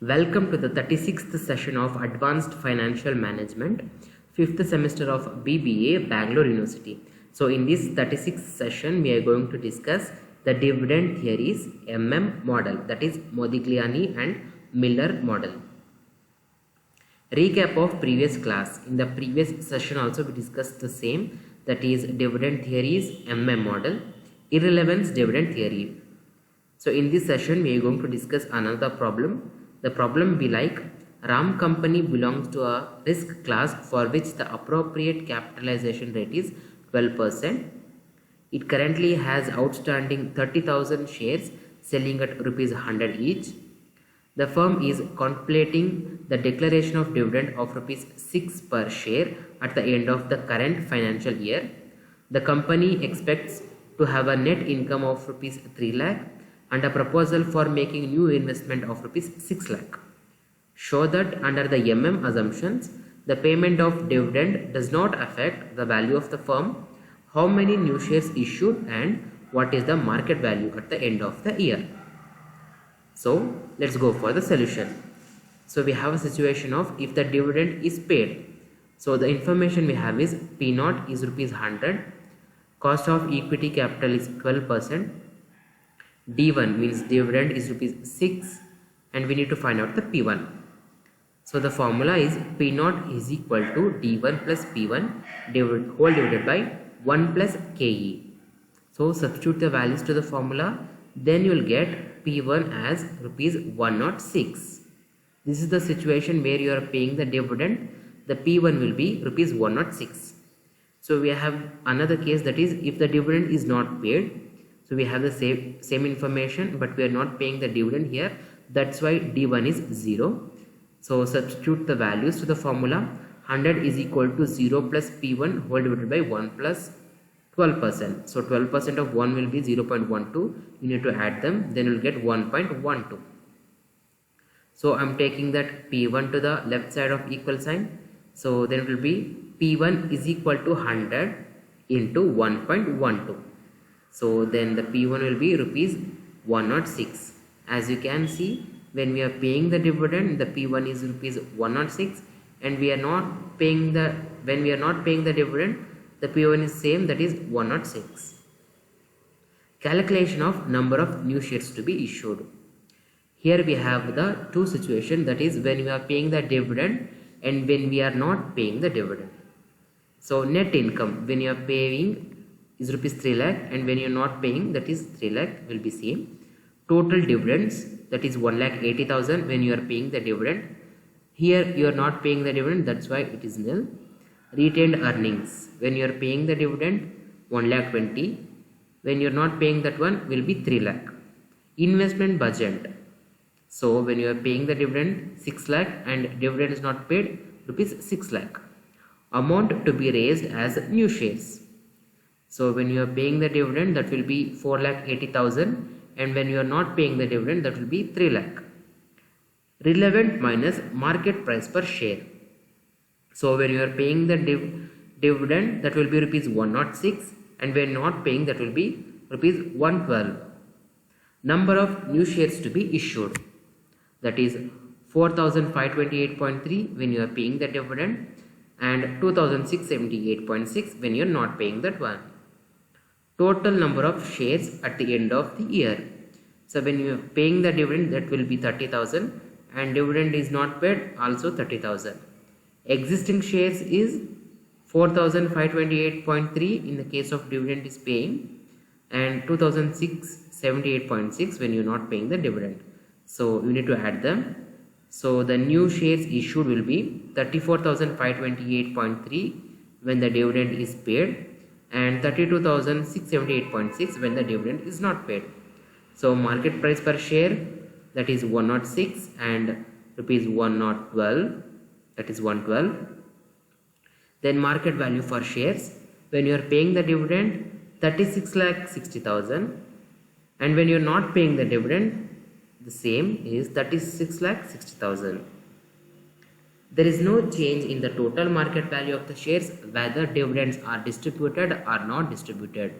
Welcome to the 36th session of Advanced Financial Management, 5th semester of BBA, Bangalore University. So in this 36th session, we are going to discuss the dividend theories model, that is Modigliani and Miller model. Recap of previous class. In the previous session also we discussed the same, that is dividend theories model, irrelevance dividend theory. So in this session we are going to discuss another problem. The problem be like, Ram company belongs to a risk class for which the appropriate capitalization rate is 12%. It currently has outstanding 30,000 shares selling at rupees 100 each. The firm is contemplating the declaration of dividend of rupees 6 per share at the end of the current financial year. The company expects to have a net income of rupees 3 lakh and a proposal for making new investment of rupees 6 lakh. Show that under the assumptions, the payment of dividend does not affect the value of the firm, how many new shares issued, and what is the market value at the end of the year. So let's go for the solution. So we have a situation of if the dividend is paid. So the information we have is P0 is rupees 100, cost of equity capital is 12%, D1 means dividend is rupees 6, and we need to find out the P1. So the formula is P0 is equal to D1 plus P1 whole divided by 1 plus KE. So substitute the values to the formula, then you will get P1 as rupees 106. This is the situation where you are paying the dividend. The P1 will be rupees 106. So we have another case, that is if the dividend is not paid. So we have the same information, but we are not paying the dividend here. That's why D1 is 0. So substitute the values to the formula. 100 is equal to 0 plus P1 whole divided by 1 plus 12%. So 12% of 1 will be 0.12. You need to add them. Then you will get 1.12. So I am taking that P1 to the left side of equal sign. So then it will be P1 is equal to 100 into 1.12. So then the P1 will be rupees 106. As you can see, when we are paying the dividend, the P1 is rupees 106, and when we are not paying the dividend, the P1 is same, that is 106. Calculation of number of new shares to be issued. Here we have the two situations, that is when we are paying the dividend and when we are not paying the dividend. So net income when you are paying is rupees 3 lakh, and when you are not paying, that is 3 lakh will be same. Total dividends, that is 1,80,000 when you are paying the dividend. Here you are not paying the dividend, that's why it is nil. Retained earnings, when you are paying the dividend 1,20,000, when you are not paying that one will be 3 lakh. Investment budget, so when you are paying the dividend 6 lakh and dividend is not paid, rupees 6 lakh. Amount to be raised as new shares. So when you are paying the dividend, that will be 4,80,000, and when you are not paying the dividend, that will be 3 lakh. Relevant minus market price per share. So when you are paying the dividend, that will be rupees 106, and when not paying, that will be rupees 112. Number of new shares to be issued, that is 4,528.3 when you are paying the dividend, and 2,678.6 when you are not paying that one. Total number of shares at the end of the year. So when you are paying the dividend, that will be 30,000, and dividend is not paid, also 30,000. Existing shares is 4,528.3 in the case of dividend is paying, and 2,678.6 when you are not paying the dividend. So you need to add them. So the new shares issued will be 34,528.3 when the dividend is paid, and 32,678.6 when the dividend is not paid. So market price per share, that is 106, and rupees 112, that is 112. Then market value for shares, when you are paying the dividend 36,60,000, and when you are not paying the dividend, the same is 36,60,000. There is no change in the total market value of the shares whether dividends are distributed or not distributed.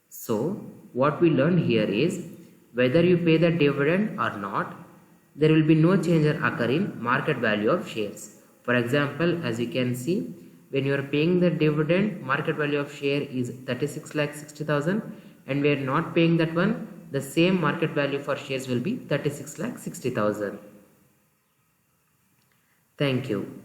So what we learned here is whether you pay the dividend or not, there will be no change or occur in market value of shares. For example, as you can see, when you are paying the dividend, market value of share is 36,60,000, and we are not paying that one, the same market value for shares will be 36,60,000. Thank you.